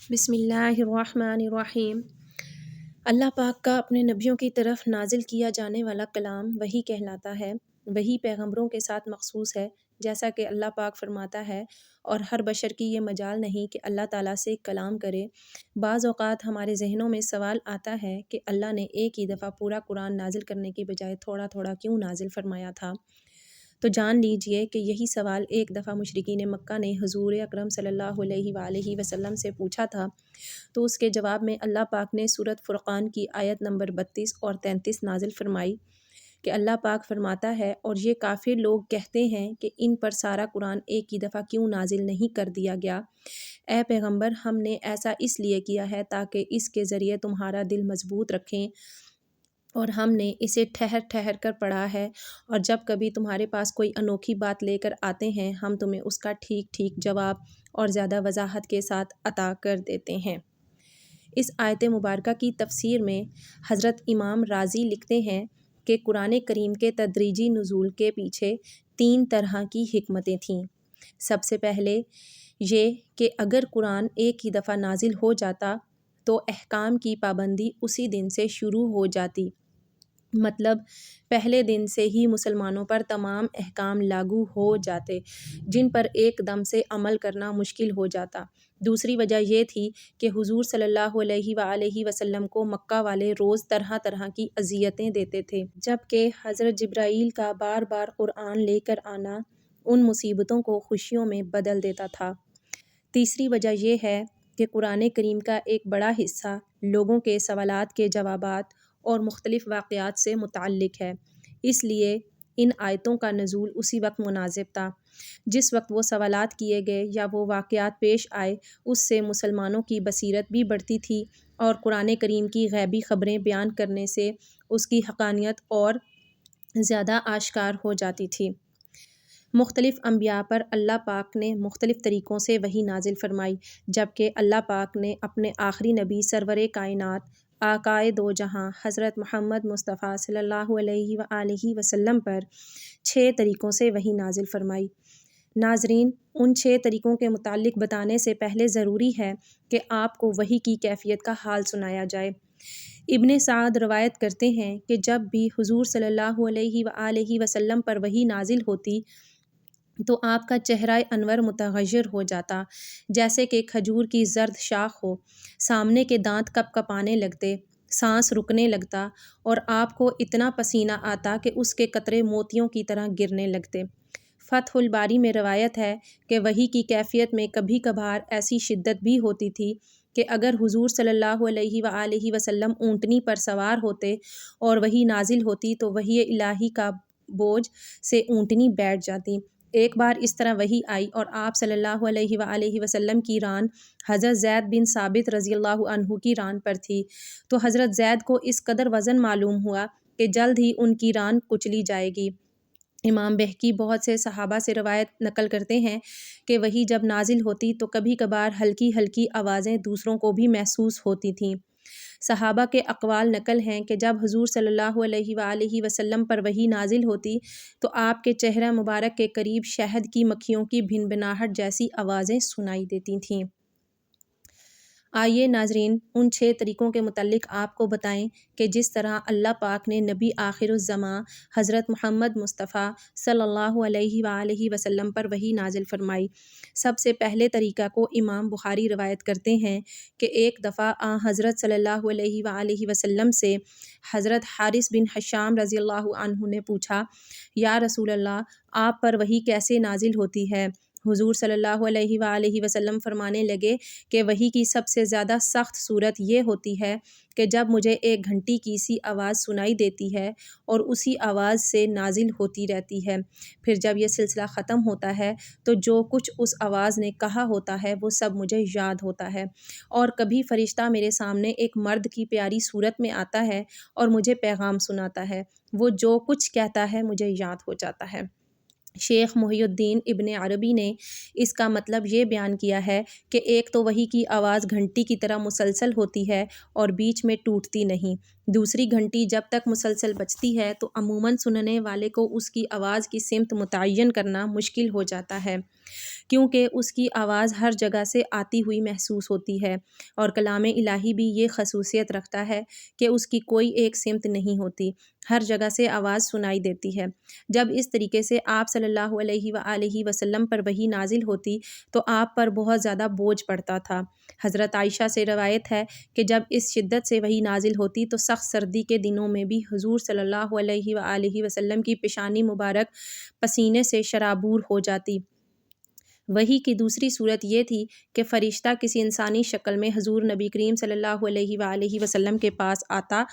بسم اللہ الرحمن الرحیم۔ اللہ پاک کا اپنے نبیوں کی طرف نازل کیا جانے والا کلام وحی کہلاتا ہے۔ وحی پیغمبروں کے ساتھ مخصوص ہے، جیسا کہ اللہ پاک فرماتا ہے، اور ہر بشر کی یہ مجال نہیں کہ اللہ تعالیٰ سے کلام کرے۔ بعض اوقات ہمارے ذہنوں میں سوال آتا ہے کہ اللہ نے ایک ہی دفعہ پورا قرآن نازل کرنے کی بجائے تھوڑا تھوڑا کیوں نازل فرمایا تھا؟ تو جان لیجئے کہ یہی سوال ایک دفعہ مشرکین مکہ نے حضور اکرم صلی اللہ علیہ وآلہ وسلم سے پوچھا تھا، تو اس کے جواب میں اللہ پاک نے سورۃ فرقان کی آیت نمبر 32 اور 33 نازل فرمائی کہ اللہ پاک فرماتا ہے، اور یہ کافر لوگ کہتے ہیں کہ ان پر سارا قرآن ایک ہی دفعہ کیوں نازل نہیں کر دیا گیا؟ اے پیغمبر، ہم نے ایسا اس لیے کیا ہے تاکہ اس کے ذریعے تمہارا دل مضبوط رکھیں، اور ہم نے اسے ٹھہر ٹھہر کر پڑھا ہے، اور جب کبھی تمہارے پاس کوئی انوکھی بات لے کر آتے ہیں ہم تمہیں اس کا ٹھیک ٹھیک جواب اور زیادہ وضاحت کے ساتھ عطا کر دیتے ہیں۔ اس آیت مبارکہ کی تفسیر میں حضرت امام رازی لکھتے ہیں کہ قرآن کریم کے تدریجی نزول کے پیچھے 3 طرح کی حکمتیں تھیں۔ سب سے پہلے یہ کہ اگر قرآن ایک ہی دفعہ نازل ہو جاتا تو احکام کی پابندی اسی دن سے شروع ہو جاتی، مطلب پہلے دن سے ہی مسلمانوں پر تمام احکام لاگو ہو جاتے جن پر ایک دم سے عمل کرنا مشکل ہو جاتا۔ دوسری وجہ یہ تھی کہ حضور صلی اللہ علیہ وآلہ وسلم کو مکہ والے روز طرح طرح کی اذیتیں دیتے تھے، جبکہ حضرت جبرائیل کا بار بار قرآن لے کر آنا ان مصیبتوں کو خوشیوں میں بدل دیتا تھا۔ تیسری وجہ یہ ہے کہ قرآن کریم کا ایک بڑا حصہ لوگوں کے سوالات کے جوابات اور مختلف واقعات سے متعلق ہے، اس لیے ان آیتوں کا نزول اسی وقت مناسب تھا جس وقت وہ سوالات کیے گئے یا وہ واقعات پیش آئے۔ اس سے مسلمانوں کی بصیرت بھی بڑھتی تھی اور قرآن کریم کی غیبی خبریں بیان کرنے سے اس کی حقانیت اور زیادہ آشکار ہو جاتی تھی۔ مختلف انبیاء پر اللہ پاک نے مختلف طریقوں سے وحی نازل فرمائی، جبکہ اللہ پاک نے اپنے آخری نبی سرور کائنات آقائے دو جہاں حضرت محمد مصطفیٰ صلی اللہ علیہ وآلہ وسلم پر 6 طریقوں سے وحی نازل فرمائی۔ ناظرین، ان 6 طریقوں کے متعلق بتانے سے پہلے ضروری ہے کہ آپ کو وحی کی کیفیت کا حال سنایا جائے۔ ابن سعد روایت کرتے ہیں کہ جب بھی حضور صلی اللہ علیہ وآلہ وسلم پر وحی نازل ہوتی تو آپ کا چہرہ انور متغیر ہو جاتا، جیسے کہ کھجور کی زرد شاخ ہو، سامنے کے دانت کپ کپانے لگتے، سانس رکنے لگتا، اور آپ کو اتنا پسینہ آتا کہ اس کے قطرے موتیوں کی طرح گرنے لگتے۔ فتح الباری میں روایت ہے کہ وحی کی کیفیت میں کبھی کبھار ایسی شدت بھی ہوتی تھی کہ اگر حضور صلی اللہ علیہ وآلہ وسلم اونٹنی پر سوار ہوتے اور وحی نازل ہوتی تو وحی الہی کا بوجھ سے اونٹنی بیٹھ جاتی۔ ایک بار اس طرح وحی آئی اور آپ صلی اللہ علیہ وآلہ وسلم کی ران حضرت زید بن ثابت رضی اللہ عنہ کی ران پر تھی، تو حضرت زید کو اس قدر وزن معلوم ہوا کہ جلد ہی ان کی ران کچلی جائے گی۔ امام بہقی بہت سے صحابہ سے روایت نقل کرتے ہیں کہ وحی جب نازل ہوتی تو کبھی کبھار ہلکی ہلکی آوازیں دوسروں کو بھی محسوس ہوتی تھیں۔ صحابہ کے اقوال نقل ہیں کہ جب حضور صلی اللہ علیہ وآلہ وسلم پر وحی نازل ہوتی تو آپ کے چہرہ مبارک کے قریب شہد کی مکھیوں کی بھنبھناہٹ جیسی آوازیں سنائی دیتی تھیں۔ آئیے ناظرین، ان 6 طریقوں کے متعلق آپ کو بتائیں کہ جس طرح اللہ پاک نے نبی آخر الزماں حضرت محمد مصطفیٰ صلی اللہ علیہ وآلہ وسلم پر وحی نازل فرمائی۔ سب سے پہلے طریقہ کو امام بخاری روایت کرتے ہیں کہ ایک دفعہ حضرت صلی اللہ علیہ وآلہ وسلم سے حضرت حارث بن حشام رضی اللہ عنہ نے پوچھا، یا رسول اللہ، آپ پر وحی کیسے نازل ہوتی ہے؟ حضور صلی اللہ علیہ وآلہ وسلم فرمانے لگے کہ وحی کی سب سے زیادہ سخت صورت یہ ہوتی ہے کہ جب مجھے ایک گھنٹی کی سی آواز سنائی دیتی ہے اور اسی آواز سے نازل ہوتی رہتی ہے، پھر جب یہ سلسلہ ختم ہوتا ہے تو جو کچھ اس آواز نے کہا ہوتا ہے وہ سب مجھے یاد ہوتا ہے، اور کبھی فرشتہ میرے سامنے ایک مرد کی پیاری صورت میں آتا ہے اور مجھے پیغام سناتا ہے، وہ جو کچھ کہتا ہے مجھے یاد ہو جاتا ہے۔ شیخ محی الدین ابن عربی نے اس کا مطلب یہ بیان کیا ہے کہ ایک تو وحی کی آواز گھنٹی کی طرح مسلسل ہوتی ہے اور بیچ میں ٹوٹتی نہیں، دوسری گھنٹی جب تک مسلسل بجتی ہے تو عموماً سننے والے کو اس کی آواز کی سمت متعین کرنا مشکل ہو جاتا ہے، کیونکہ اس کی آواز ہر جگہ سے آتی ہوئی محسوس ہوتی ہے، اور کلام الہی بھی یہ خصوصیت رکھتا ہے کہ اس کی کوئی ایک سمت نہیں ہوتی، ہر جگہ سے آواز سنائی دیتی ہے۔ جب اس طریقے سے آپ صلی اللہ علیہ وآلہ وسلم پر وحی نازل ہوتی تو آپ پر بہت زیادہ بوجھ پڑتا تھا۔ حضرت عائشہ سے روایت ہے کہ جب اس شدت سے وحی نازل ہوتی تو سخت سردی کے دنوں میں بھی حضور صلی اللہ علیہ وآلہ وسلم کی پیشانی مبارک پسینے سے شرابور ہو جاتی۔ وحی کی دوسری صورت یہ تھی کہ فرشتہ کسی انسانی شکل میں حضور نبی کریم صلی اللہ علیہ وآلہ وسلم کے پاس آتا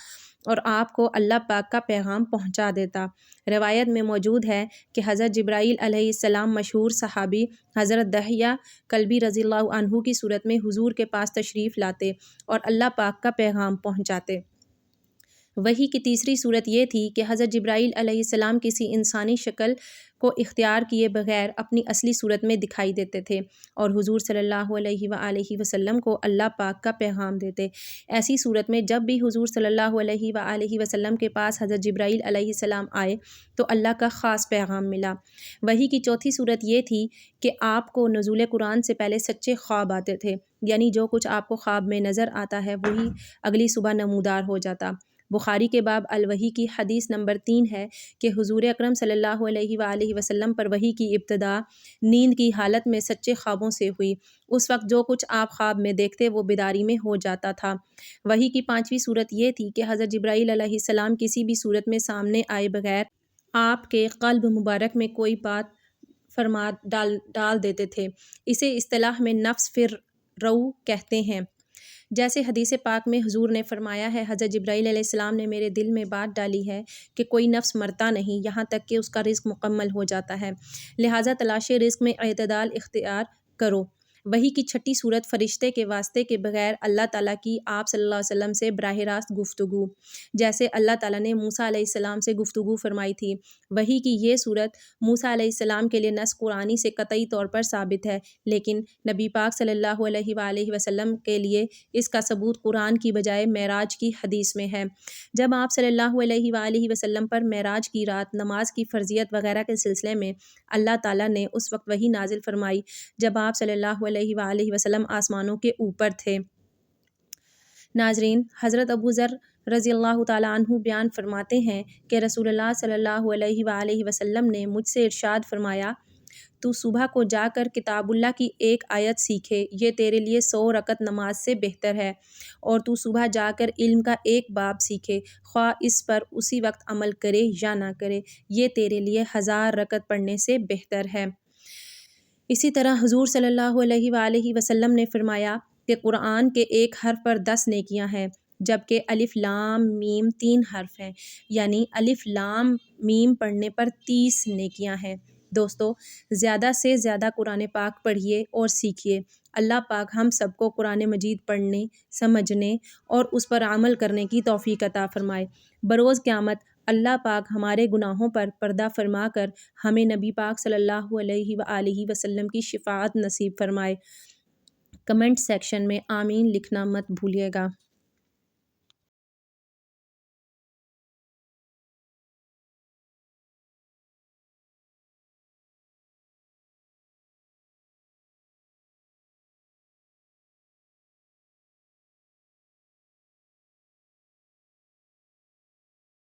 اور آپ کو اللہ پاک کا پیغام پہنچا دیتا۔ روایت میں موجود ہے کہ حضرت جبرائیل علیہ السلام مشہور صحابی حضرت دحیہ کلبی رضی اللہ عنہ کی صورت میں حضور کے پاس تشریف لاتے اور اللہ پاک کا پیغام پہنچاتے۔ وحی کی تیسری صورت یہ تھی کہ حضرت جبرائیل علیہ السلام کسی انسانی شکل کو اختیار کیے بغیر اپنی اصلی صورت میں دکھائی دیتے تھے اور حضور صلی اللہ علیہ وآلہ وسلم کو اللہ پاک کا پیغام دیتے۔ ایسی صورت میں جب بھی حضور صلی اللہ علیہ وآلہ وسلم کے پاس حضرت جبرائیل علیہ السلام آئے تو اللہ کا خاص پیغام ملا۔ وحی کی چوتھی صورت یہ تھی کہ آپ کو نزول قرآن سے پہلے سچے خواب آتے تھے، یعنی جو کچھ آپ کو خواب میں نظر آتا ہے وہی اگلی صبح نمودار ہو جاتا۔ بخاری کے باب الوحی کی حدیث نمبر 3 ہے کہ حضور اکرم صلی اللہ علیہ وآلہ وسلم پر وحی کی ابتدا نیند کی حالت میں سچے خوابوں سے ہوئی۔ اس وقت جو کچھ آپ خواب میں دیکھتے وہ بیداری میں ہو جاتا تھا۔ وحی کی پانچویں صورت یہ تھی کہ حضرت جبرائیل علیہ السلام کسی بھی صورت میں سامنے آئے بغیر آپ کے قلب مبارک میں کوئی بات فرما ڈال دیتے تھے۔ اسے اصطلاح میں نفس فی الروع کہتے ہیں۔ جیسے حدیث پاک میں حضور نے فرمایا ہے، حضرت جبرائیل علیہ السلام نے میرے دل میں بات ڈالی ہے کہ کوئی نفس مرتا نہیں یہاں تک کہ اس کا رزق مکمل ہو جاتا ہے، لہٰذا تلاش رزق میں اعتدال اختیار کرو۔ وحی کی چھٹی صورت فرشتے کے واسطے کے بغیر اللہ تعالیٰ کی آپ صلی اللہ علیہ وسلم سے براہ راست گفتگو، جیسے اللہ تعالیٰ نے موسیٰ علیہ السلام سے گفتگو فرمائی تھی۔ وحی کی یہ صورت موسیٰ علیہ السلام کے لیے نص قرآنی سے قطعی طور پر ثابت ہے، لیکن نبی پاک صلی اللہ علیہ وآلہ وسلم کے لیے اس کا ثبوت قرآن کی بجائے معراج کی حدیث میں ہے۔ جب آپ صلی اللہ علیہ وآلہ وسلم پر معراج کی رات نماز کی فرضیت وغیرہ کے سلسلے میں اللہ تعالیٰ نے اس وقت وحی نازل فرمائی جب آپ صلی اللہ علیہ وآلہ وسلم آسمانوں کے اوپر تھے۔ ناظرین، حضرت ابو ذر رضی اللہ تعالیٰ عنہ بیان فرماتے ہیں کہ رسول اللہ صلی اللہ علیہ وآلہ وسلم نے مجھ سے ارشاد فرمایا، تو صبح کو جا کر کتاب اللہ کی ایک آیت سیکھے، یہ تیرے لیے 100 رکعت نماز سے بہتر ہے، اور تو صبح جا کر علم کا ایک باب سیکھے، خواہ اس پر اسی وقت عمل کرے یا نہ کرے، یہ تیرے لیے 1000 رکعت پڑھنے سے بہتر ہے۔ اسی طرح حضور صلی اللہ علیہ وآلہ وسلم نے فرمایا کہ قرآن کے ایک حرف پر 10 نیکیاں ہیں، جبکہ الف لام میم 3 حرف ہیں، یعنی الف لام میم پڑھنے پر 30 نیکیاں ہیں۔ دوستو، زیادہ سے زیادہ قرآن پاک پڑھیے اور سیکھیے۔ اللہ پاک ہم سب کو قرآن مجید پڑھنے، سمجھنے اور اس پر عمل کرنے کی توفیق عطا فرمائے۔ بروز قیامت اللہ پاک ہمارے گناہوں پر پردہ فرما کر ہمیں نبی پاک صلی اللہ علیہ وآلہ وسلم کی شفاعت نصیب فرمائے۔ کمنٹ سیکشن میں آمین لکھنا مت بھولیے گا۔